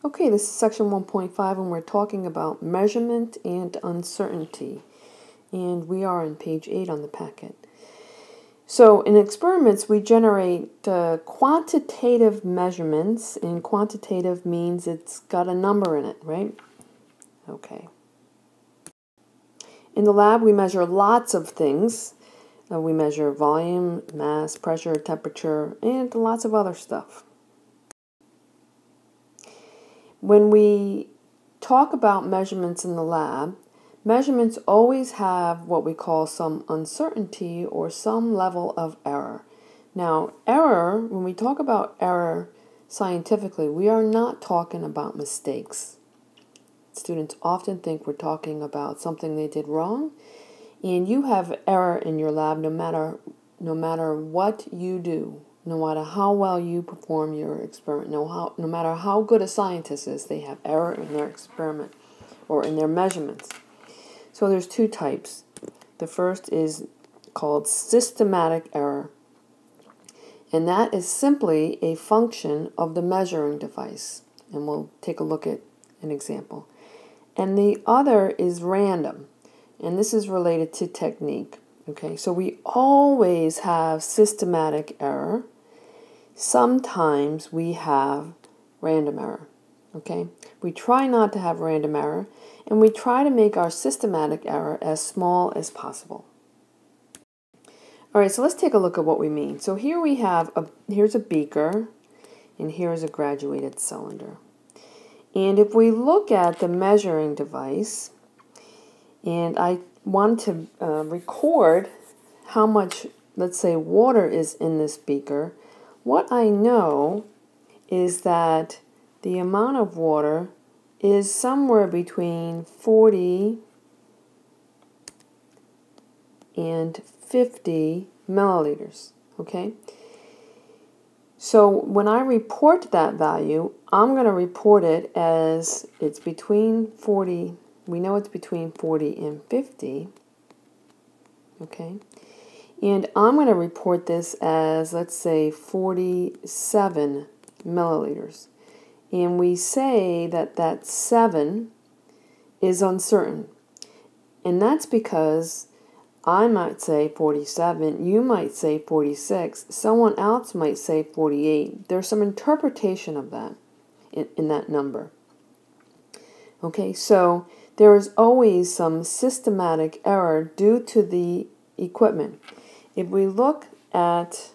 Okay, this is section 1.5 and we're talking about measurement and uncertainty. And we are on page 8 on the packet. So in experiments we generate quantitative measurements, and quantitative means it's got a number in it, right? Okay. In the lab we measure lots of things. We measure volume, mass, pressure, temperature, and lots of other stuff. When we talk about measurements in the lab, measurements always have what we call some uncertainty or some level of error. Now, error, when we talk about error scientifically, we are not talking about mistakes. Students often think we're talking about something they did wrong, and you have error in your lab no matter what you do. No matter how well you perform your experiment, no matter how good a scientist is, they have error in their experiment or in their measurements. So there's two types. The first is called systematic error, and that is simply a function of the measuring device. And we'll take a look at an example. And the other is random, and this is related to technique. Okay, so we always have systematic error. Sometimes we have random error. Okay, we try not to have random error, and we try to make our systematic error as small as possible. All right, so let's take a look at what we mean. So here we have here's a beaker, and here's a graduated cylinder. And if we look at the measuring device, and I want to record how much, let's say, water is in this beaker, what I know is that the amount of water is somewhere between 40 and 50 milliliters, okay? So when I report that value, I'm going to report it as it's between 40, we know it's between 40 and 50, okay? And I'm going to report this as, let's say, 47 milliliters. And we say that that 7 is uncertain. And that's because I might say 47, you might say 46, someone else might say 48. There's some interpretation of that in that number. Okay, so there is always some systematic error due to the equipment. If we look at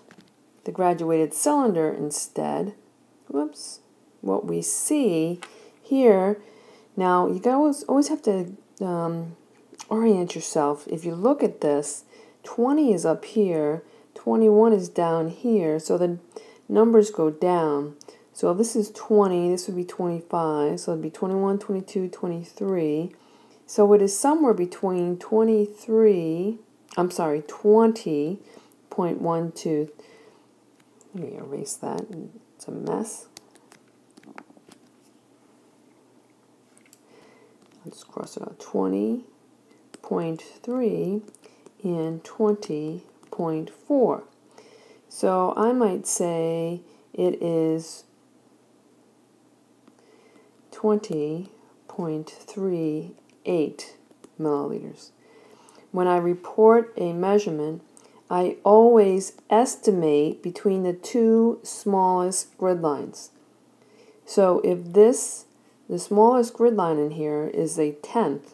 the graduated cylinder instead, whoops, what we see here, now you always have to orient yourself. If you look at this, 20 is up here, 21 is down here, so the numbers go down. So if this is 20, this would be 25, so it would be 21, 22, 23. So it is somewhere between 20.12. Let me erase that, it's a mess. I'll just cross it out, 20.3 and 20.4. So I might say it is 20.38 milliliters. When I report a measurement, I always estimate between the two smallest grid lines. So if the smallest grid line in here is a tenth,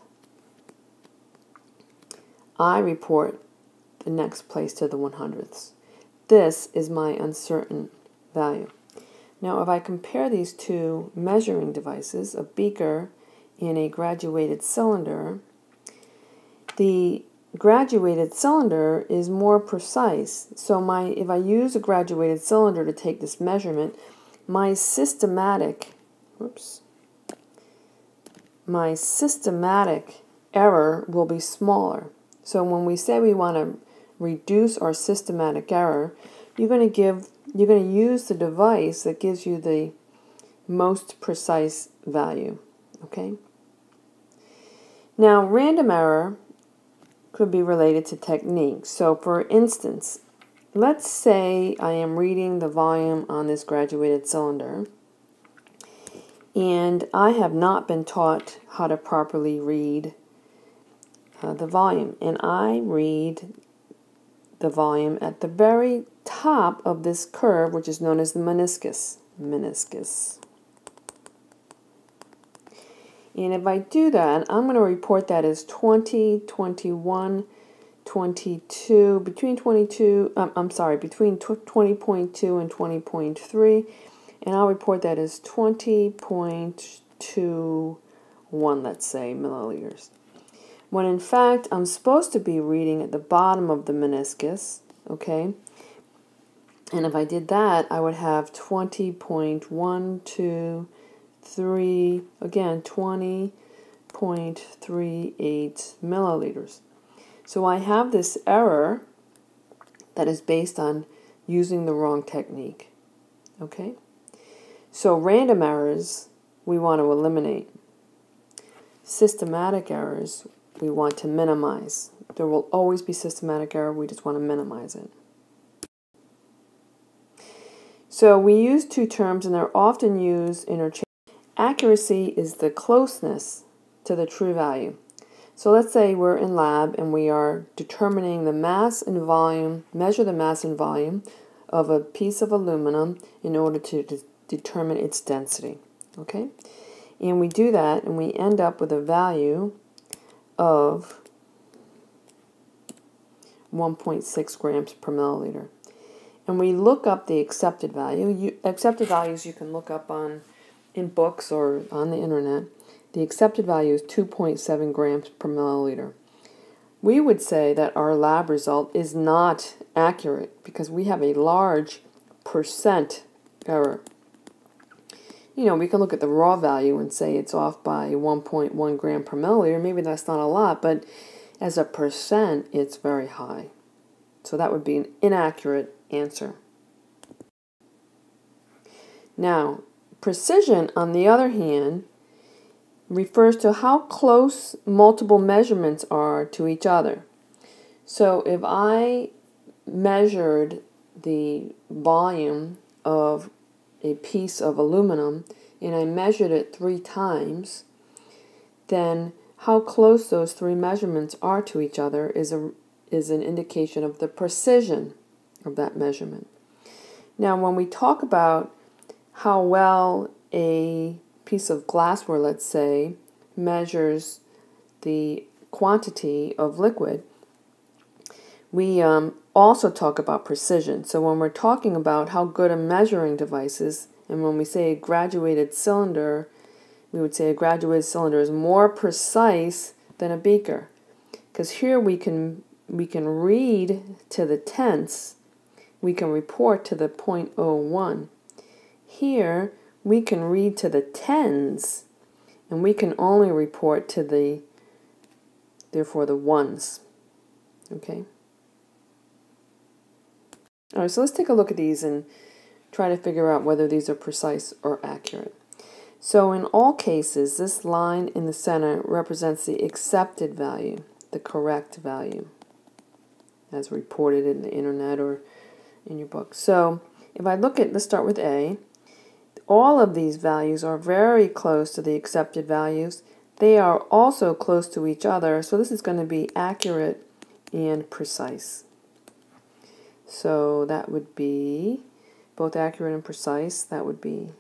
I report the next place to the 100ths. This is my uncertain value. Now if I compare these two measuring devices, a beaker and a graduated cylinder, the graduated cylinder is more precise. So if I use a graduated cylinder to take this measurement, my systematic error will be smaller. So when we say we want to reduce our systematic error, you're going to use the device that gives you the most precise value. Okay? Now, random error could be related to technique. So for instance, let's say I am reading the volume on this graduated cylinder, And I have not been taught how to properly read the volume. And I read the volume at the very top of this curve, which is known as the meniscus. And if I do that, I'm going to report that as 20, 21, 22, between 20.2 and 20.3, and I'll report that as 20.21, let's say, milliliters. When in fact, I'm supposed to be reading at the bottom of the meniscus, okay? And if I did that, I would have 20.123, again, 20.38 milliliters. So I have this error that is based on using the wrong technique, okay? So random errors we want to eliminate. Systematic errors we want to minimize. There will always be systematic error, we just want to minimize it. So we use two terms and they're often used interchangeably. Accuracy is the closeness to the true value. So let's say we're in lab and we are determining the mass and volume, measure the mass and volume of a piece of aluminum in order to determine its density. Okay? And we do that and we end up with a value of 1.6 grams per milliliter. And we look up the accepted value. Accepted values you can look up in books or on the internet. The accepted value is 2.7 grams per milliliter. We would say that our lab result is not accurate because we have a large percent error. You know, we can look at the raw value and say it's off by 1.1 gram per milliliter. Maybe that's not a lot, but as a percent, it's very high. So that would be an inaccurate answer. Now, precision, on the other hand, refers to how close multiple measurements are to each other. So if I measured the volume of a piece of aluminum and I measured it 3 times, then how close those 3 measurements are to each other is an indication of the precision of that measurement. Now, when we talk about how well a piece of glassware, let's say, measures the quantity of liquid, we also talk about precision. So when we're talking about how good a measuring device is, and when we say a graduated cylinder, we would say a graduated cylinder is more precise than a beaker. Because here we can read to the tenths, we can report to the 0.01. Here we can read to the tens, and we can only report to therefore the ones. Okay? Alright, so let's take a look at these and try to figure out whether these are precise or accurate. So in all cases, this line in the center represents the accepted value, the correct value, as reported in the internet or in your book. So if I look at, let's start with A. All of these values are very close to the accepted values. They are also close to each other, so this is going to be accurate and precise. So that would be both accurate and precise. That would be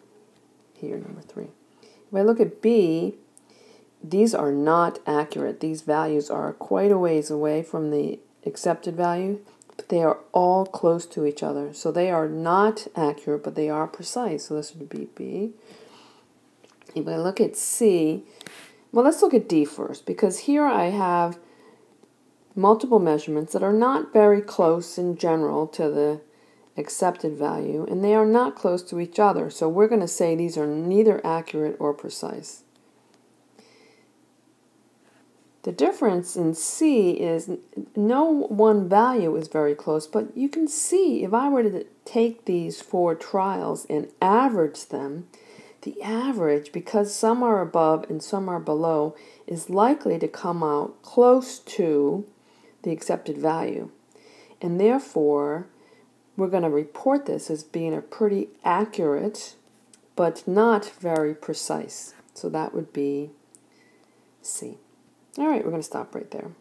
here, number 3. If I look at B, these are not accurate. These values are quite a ways away from the accepted value, but they are all close to each other. So they are not accurate, but they are precise. So this would be B. If I look at C, well, let's look at D first, because here I have multiple measurements that are not very close in general to the accepted value, and they are not close to each other. So we're going to say these are neither accurate or precise. The difference in C is no one value is very close, but you can see if I were to take these 4 trials and average them, the average, because some are above and some are below, is likely to come out close to the accepted value. And therefore, we're going to report this as being a pretty accurate but not very precise. So that would be C. All right, we're going to stop right there.